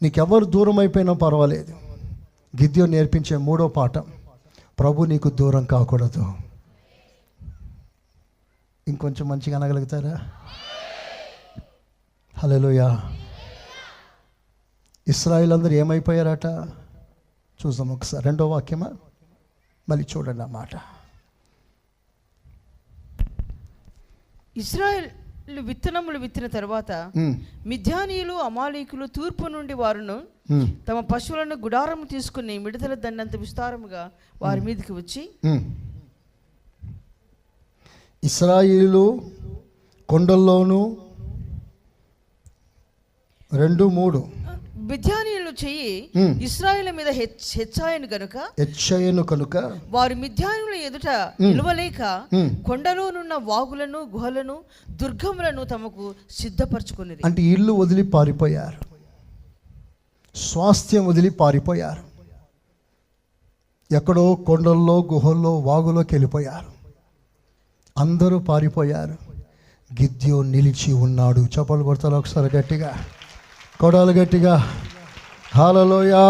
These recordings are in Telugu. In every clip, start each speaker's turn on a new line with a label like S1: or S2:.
S1: నీకెవరు దూరం అయిపోయినా పర్వాలేదు. గిద్యోను నేర్పించే 3వ పాఠం, ప్రభు నీకు దూరం కాకూడదు. ఇంకొంచెం మంచిగా అనగలుగుతారా? హల్లెలూయా. ఇశ్రాయేలు అందరూ ఏమైపోయారట చూద్దాం ఒకసారి. 2వ వాక్యమా, మళ్ళీ చూడండి ఆ మాట.
S2: ఇశ్రాయేలు విత్తనములు విత్తిన తర్వాత మిద్యానీయులు అమాలేకులు తూర్పు నుండి వారును తమ పశువులను గుడారము తీసుకుని మిడతల దండంత విస్తారముగా వారి మీదకి వచ్చి,
S1: ఇశ్రాయేలు కొండల్లోను 2-3
S2: మిద్యానీయులు చెయ్యి ఇశ్రాయేలు మీద హెచ్చాయను కనుక వారు మిద్యానీయుల ఎదుట నిలవలేక కొండలోనున్న వాగులను గుహలను దుర్గములను తమకు సిద్ధపరచుకునేది.
S1: అంటే ఇల్లు వదిలి పారిపోయారు, స్వాస్థ్యం వదిలి పారిపోయారు, ఎక్కడో కొండల్లో గుహల్లో వాగులోకి వెళ్ళిపోయారు. అందరూ పారిపోయారు. గిద్యోను నిలిచి ఉన్నాడు. చప్పట్లు కొడతారు ఒకసారి గట్టిగా, కొడాలి గట్టిగా. హల్లెలూయా,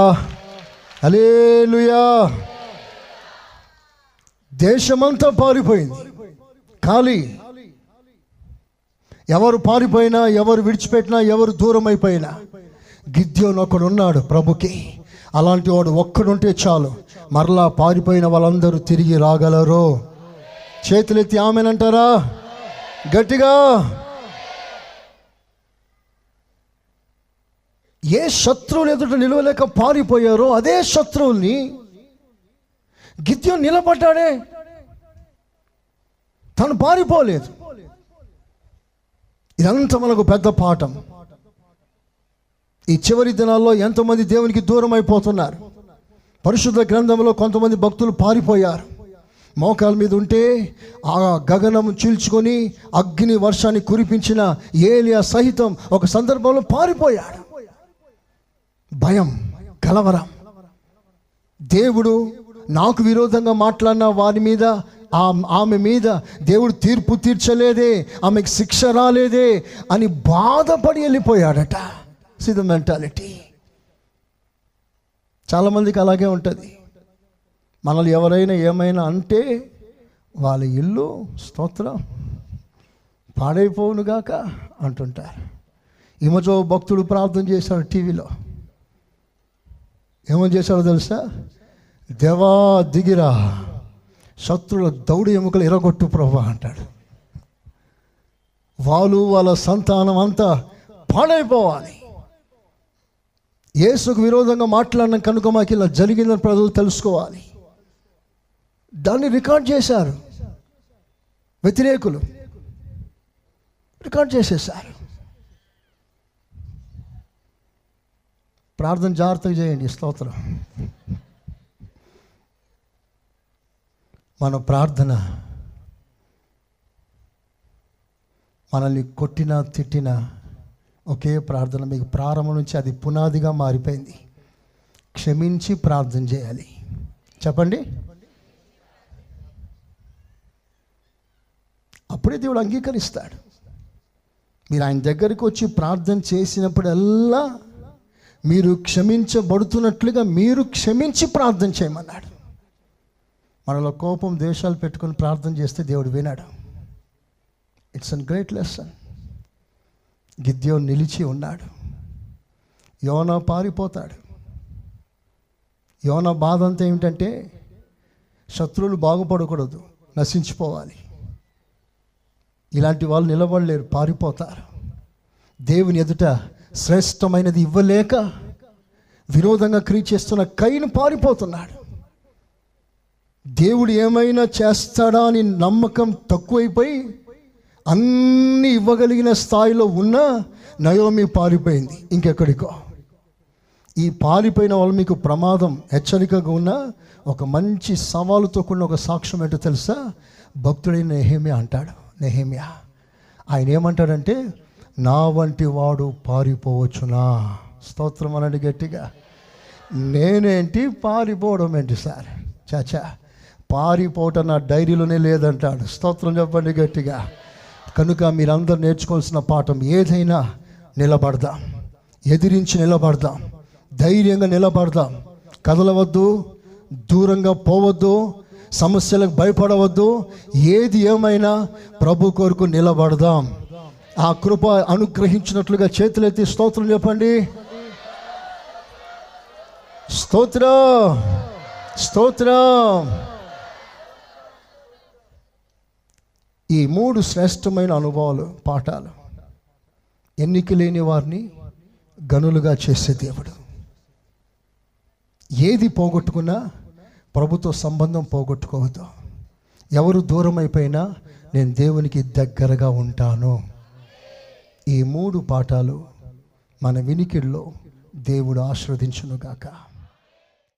S1: హల్లెలూయా. దేశమంతా పారిపోయింది, ఖాళీ. ఎవరు పారిపోయినా, ఎవరు విడిచిపెట్టినా, ఎవరు దూరం అయిపోయినా గిద్యోను ఒకడు ఉన్నాడు ప్రభుకి. అలాంటి వాడు ఒక్కడుంటే చాలు, మరలా పారిపోయిన వాళ్ళందరూ తిరిగి రాగలరు. చేతులెత్తి ఆమెనంటారా గట్టిగా? ఏ శత్రువులు ఎదుట నిలవలేక పారిపోయారో అదే శత్రువుల్ని గిద్యోను నిలబడ్డాడే, తను పారిపోలేదు. ఇదంతా మనకు పెద్ద పాఠం. ఈ చివరి దినాల్లో ఎంతమంది దేవునికి దూరం అయిపోతున్నారు. పరిశుద్ధ గ్రంథంలో కొంతమంది భక్తులు పారిపోయారు. మోకాల మీద ఉంటే ఆ గగనం చీల్చుకొని అగ్ని వర్షాన్ని కురిపించిన ఏలియా సహితం ఒక సందర్భంలో పారిపోయాడు. భయం, కలవరం. దేవుడు నాకు విరోధంగా మాట్లాడిన వారి మీద, ఆమె మీద దేవుడు తీర్పు తీర్చలేదే, ఆమెకు శిక్ష రాలేదే అని బాధపడి వెళ్ళిపోయాడట. సిద్ధ మెంటాలిటీ. చాలామందికి అలాగే ఉంటుంది. మనల్ని ఎవరైనా ఏమైనా అంటే వాళ్ళ ఇల్లు స్తోత్రం పాడైపోవునుగాక అంటుంటారు. ఈ మధ్య భక్తుడు ప్రార్థన చేశాడు టీవీలో. ఏమని చేశాడో తెలుసా? దేవా దిగిరా, శత్రువుల దౌడు ఎముకలు ఎరగొట్టు ప్రభా అంటాడు. వాళ్ళ సంతానం అంతా పాడైపోవాలి. యేసుకు విరోధంగా మాట్లాడిన కనుక మాకు ఇలా జరిగిందని ప్రజలు తెలుసుకోవాలి. దాన్ని రికార్డ్ చేశారు, వ్యతిరేకులు రికార్డ్ చేసేసారు. ప్రార్థన జాగ్రత్తగా చేయండి. స్తోత్రం. మన ప్రార్థన మనల్ని కొట్టినా తిట్టినా ఒకే ప్రార్థన. మీకు ప్రారంభం నుంచి అది పునాదిగా మారిపోయింది. క్షమించి ప్రార్థన చేయాలి. చెప్పండి. అప్పుడే దేవుడు అంగీకరిస్తాడు. మీరు ఆయన దగ్గరికి వచ్చి ప్రార్థన చేసినప్పుడల్లా మీరు క్షమించబడుతున్నట్లుగా మీరు క్షమించి ప్రార్థన చేయమన్నాడు. మనలో కోపం, ద్వేషాలు పెట్టుకొని ప్రార్థన చేస్తే దేవుడు వినాడు. It's an great lesson. గిద్యోను నిలిచి ఉన్నాడు. యోనా పారిపోతాడు. యోనా బాధ అంతా ఏమిటంటే శత్రువులు బాగుపడకూడదు, నశించిపోవాలి. ఇలాంటి వాళ్ళు నిలబడలేరు, పారిపోతారు. దేవుని ఎదుట శ్రేష్టమైనది ఇవ్వలేక విరోధంగా క్రియ చేస్తున్న కయీను పారిపోతున్నాడు. దేవుడు ఏమైనా చేస్తాడా అని నమ్మకం తక్కువైపోయి అన్నీ ఇవ్వగలిగిన స్థాయిలో ఉన్న నయోమి పారిపోయింది ఇంకెక్కడికో. ఈ పారిపోయిన వాళ్ళు మీకు ప్రమాదం హెచ్చరికగా ఉన్న ఒక మంచి సవాలుతో కూడిన ఒక సాక్ష్యం ఏంటో తెలుసా? భక్తుడైన నెహెమ్యా అంటాడు. నెహెమ్యా ఆయన ఏమంటాడంటే, నా వంటి వాడు పారిపోవచ్చునా? స్తోత్రం అనండి గట్టిగా. నేనేంటి పారిపోవడం ఏంటి సార్? చాచా, పారిపోవటం నా డైరీలోనే లేదంటాడు. స్తోత్రం చెప్పండి గట్టిగా. కనుక మీరందరూ నేర్చుకోవాల్సిన పాఠం, ఏదైనా నిలబడదాం, ఎదిరించి నిలబడదాం, ధైర్యంగా నిలబడదాం. కదలవద్దు, దూరంగా పోవద్దు, సమస్యలకు భయపడవద్దు. ఏది ఏమైనా ప్రభు కొరకు నిలబడదాం. ఆ కృప అనుగ్రహించినట్లుగా చేతులెత్తి స్తోత్రం చెప్పండి. స్తోత్రం, స్తోత్రం. ఈ 3 శ్రేష్టమైన అనుభవాలు, పాఠాలు ఎన్నిక లేని వారిని గనులుగా చేసే దేవుడు. ఏది పోగొట్టుకున్నా ప్రభుతో సంబంధం పోగొట్టుకోవద్దు. ఎవరు దూరం అయిపోయినా నేను దేవునికి దగ్గరగా ఉంటాను. ఈ 3 పాఠాలు మన వినికిడిలో దేవుడు ఆశీర్వదించునుగాక.